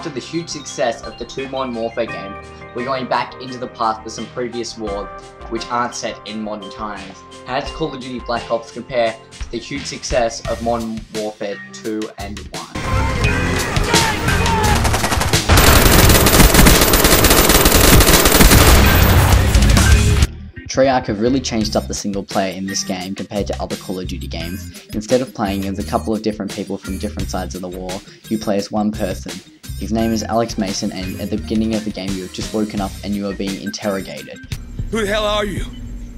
After the huge success of the two Modern Warfare games, we're going back into the past for some previous wars which aren't set in modern times. How does Call of Duty Black Ops compare to the huge success of Modern Warfare 2 and 1? Treyarch have really changed up the single player in this game compared to other Call of Duty games. Instead of playing as a couple of different people from different sides of the war, you play as one person. His name is Alex Mason, and at the beginning of the game you have just woken up and you are being interrogated. Who the hell are you?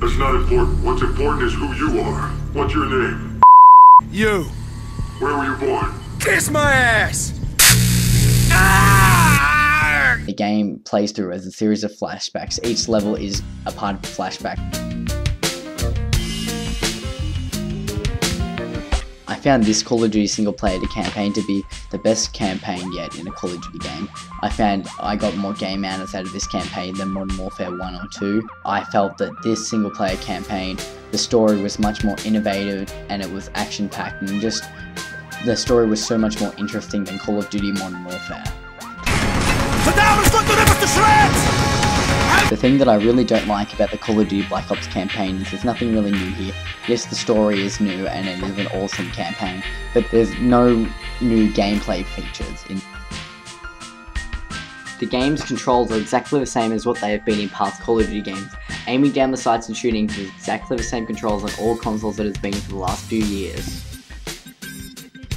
That's not important. What's important is who you are. What's your name? You. Where were you born? Kiss my ass! The game plays through as a series of flashbacks. Each level is a part of a flashback. I found this Call of Duty single player campaign to be the best campaign yet in a Call of Duty game. I found I got more game hours out of this campaign than Modern Warfare 1 or 2. I felt that this single player campaign, the story was much more innovative and it was action packed, and just the story was so much more interesting than Call of Duty Modern Warfare. The thing that I really don't like about the Call of Duty Black Ops campaign is there's nothing really new here. Yes, the story is new and it is an awesome campaign, but there's no new gameplay features. The game's controls are exactly the same as what they have been in past Call of Duty games. Aiming down the sights and shooting is exactly the same controls on all consoles that it's been for the last few years.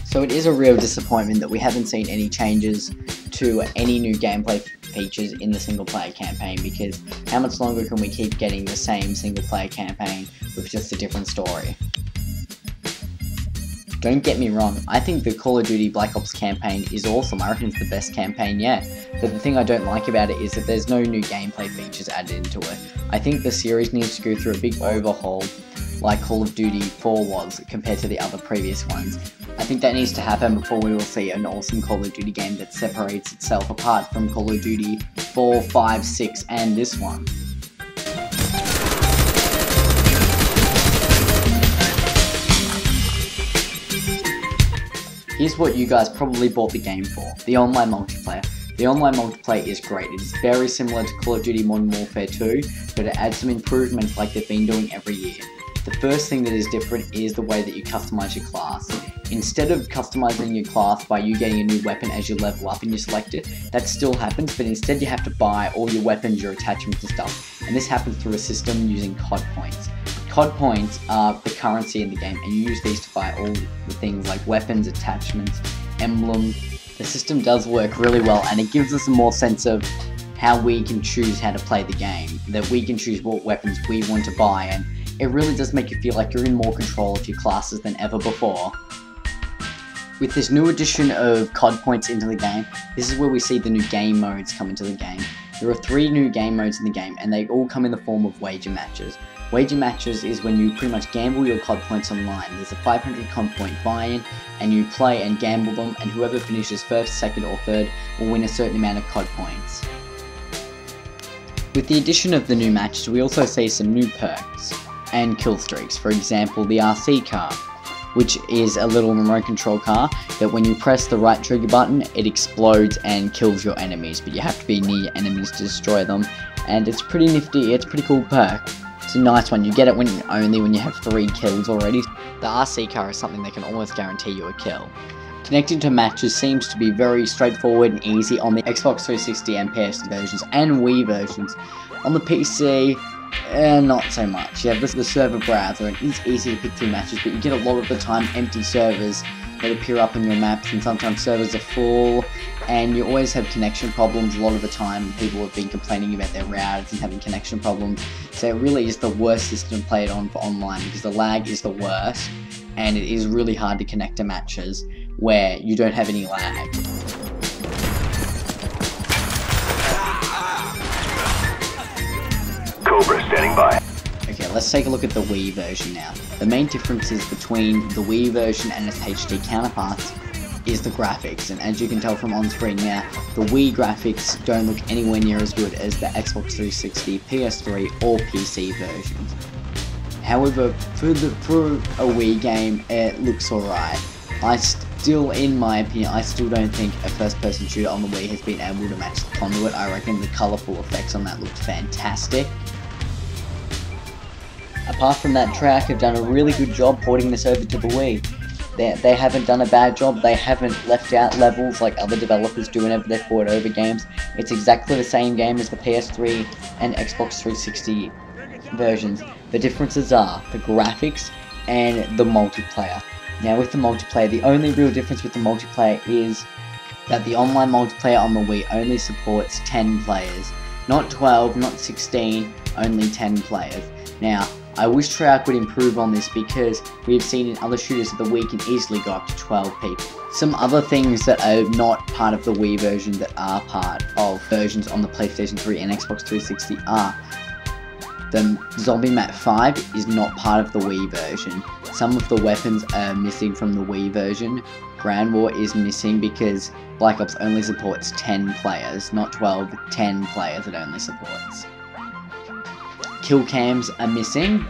So it is a real disappointment that we haven't seen any changes to any new gameplay features in the single player campaign, because how much longer can we keep getting the same single player campaign with just a different story? Don't get me wrong, I think the Call of Duty Black Ops campaign is awesome. I reckon it's the best campaign yet, but the thing I don't like about it is that there's no new gameplay features added into it. I think the series needs to go through a big overhaul like Call of Duty 4 was compared to the other previous ones. I think that needs to happen before we will see an awesome Call of Duty game that separates itself apart from Call of Duty 4, 5, 6 and this one. Here's what you guys probably bought the game for: the online multiplayer. The online multiplayer is great. It is very similar to Call of Duty Modern Warfare 2, but it adds some improvements like they've been doing every year. The first thing that is different is the way that you customize your class. Instead of customizing your class by you getting a new weapon as you level up and you select it, that still happens, but instead you have to buy all your weapons, your attachments and stuff. And this happens through a system using COD points. COD points are the currency in the game, and you use these to buy all the things like weapons, attachments, emblems. The system does work really well, and it gives us a more sense of how we can choose how to play the game, that we can choose what weapons we want to buy, and it really does make you feel like you're in more control of your classes than ever before. With this new addition of COD points into the game, this is where we see the new game modes come into the game. There are 3 new game modes in the game, and they all come in the form of wager matches. Wager matches is when you pretty much gamble your COD points online. There's a 500 COD point buy-in, and you play and gamble them, and whoever finishes first, second or third will win a certain amount of COD points. With the addition of the new matches, we also see some new perks and kill streaks. For example, the RC car, which is a little remote control car that when you press the right trigger button, it explodes and kills your enemies, but you have to be near your enemies to destroy them, and it's pretty nifty. It's a pretty cool perk. It's a nice one. You get it only when you have 3 kills already. The RC car is something that can almost guarantee you a kill. Connecting to matches seems to be very straightforward and easy on the Xbox 360 and PS versions and Wii versions. On the PC, not so much. You have the server browser, and it's easy to pick through matches, but you get a lot of the time empty servers that appear up on your maps, and sometimes servers are full, and you always have connection problems. A lot of the time people have been complaining about their routers and having connection problems, so it really is the worst system to play it on for online, because the lag is the worst, and it is really hard to connect to matches where you don't have any lag. Cobra standing by. Okay, let's take a look at the Wii version now. The main differences between the Wii version and its HD counterparts is the graphics, and as you can tell from on screen now, the Wii graphics don't look anywhere near as good as the Xbox 360, PS3 or PC versions. However, for a Wii game, it looks alright. I still, in my opinion, I still don't think a first-person shooter on the Wii has been able to match the Conduit. I reckon the colourful effects on that looked fantastic. Apart from that, Treyarch have done a really good job porting this over to the Wii. They haven't done a bad job. They haven't left out levels like other developers do whenever they port over games. It's exactly the same game as the PS3 and Xbox 360 versions. The differences are the graphics and the multiplayer. Now with the multiplayer, the only real difference with the multiplayer is that the online multiplayer on the Wii only supports 10 players. Not 12, not 16, only 10 players. Now, I wish Treyarch would improve on this because we've seen in other shooters that the Wii can easily go up to 12 people. Some other things that are not part of the Wii version that are part of versions on the PlayStation 3 and Xbox 360 are: the Zombie Map 5 is not part of the Wii version. Some of the weapons are missing from the Wii version. Ground War is missing because Black Ops only supports 10 players, not 12, 10 players it only supports. Kill cams are missing,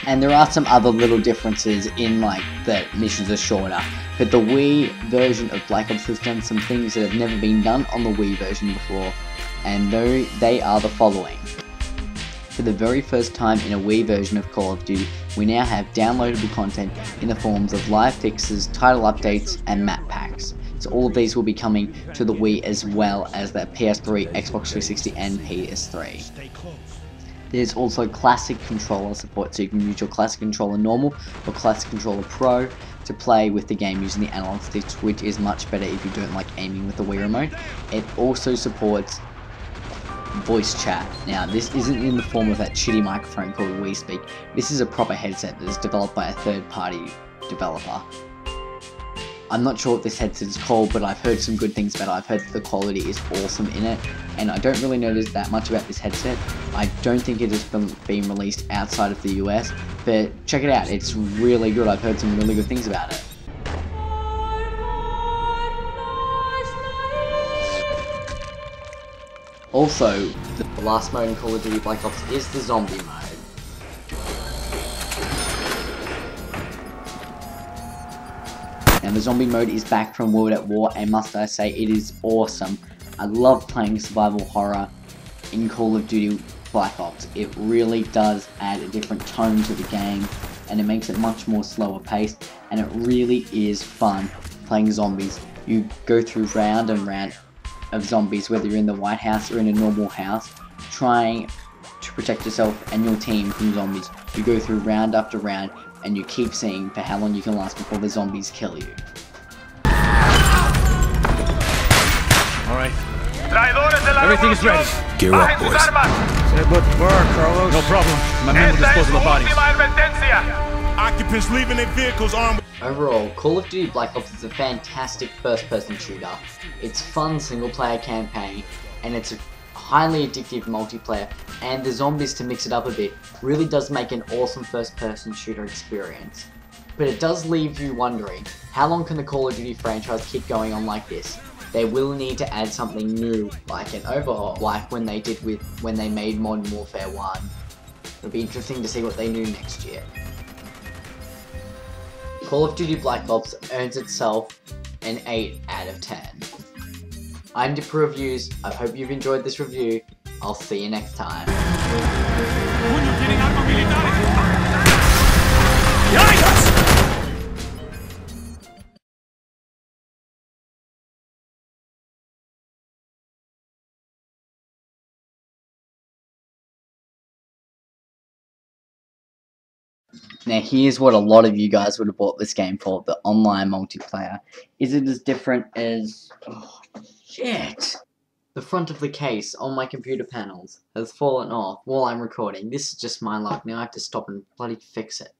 and there are some other little differences in like the missions are shorter, but the Wii version of Black Ops has done some things that have never been done on the Wii version before, and they are the following. For the very first time in a Wii version of Call of Duty, we now have downloadable content in the forms of live fixes, title updates, and map packs. So all of these will be coming to the Wii as well as the PS3, Xbox 360, and PS3. There's also classic controller support, so you can use your classic controller normal or classic controller pro to play with the game using the analog sticks, which is much better if you don't like aiming with the Wii remote. It also supports voice chat. Now, this isn't in the form of that shitty microphone called Wii Speak. This is a proper headset that is developed by a third-party developer. I'm not sure what this headset is called, but I've heard some good things about it. I've heard that the quality is awesome in it, and I don't really know that much about this headset. I don't think it has been released outside of the US, but check it out, it's really good. I've heard some really good things about it. Also, the last mode in Call of Duty Black Ops is the zombie mode. Now the zombie mode is back from World at War, and must I say, it is awesome. I love playing survival horror in Call of Duty Black Ops. It really does add a different tone to the game, and it makes it much more slower paced, and it really is fun playing zombies. You go through round and round of zombies, whether you're in the White House or in a normal house, trying to protect yourself and your team from zombies. You go through round after round, and you keep seeing for how long you can last before the zombies kill you. Alright. Everything is ready. Gear up, boys. Say good work, Carlos. No problem. My men will dispose of the bodies. Occupants leaving their vehicles armed. Overall, Call of Duty Black Ops is a fantastic first-person shooter. It's fun single-player campaign, and it's a highly addictive multiplayer, and the zombies, to mix it up a bit, really does make an awesome first-person shooter experience. But it does leave you wondering, how long can the Call of Duty franchise keep going on like this? They will need to add something new, like an overhaul, like when they made Modern Warfare 1. It'll be interesting to see what they do next year. Call of Duty Black Ops earns itself an 8 out of 10. I'm DippaReviews. I hope you've enjoyed this review. I'll see you next time. Now here's what a lot of you guys would have bought this game for, the online multiplayer. Is it as different as... oh, shit! The front of the case on my computer panels has fallen off while I'm recording. This is just my luck. Now I have to stop and bloody fix it.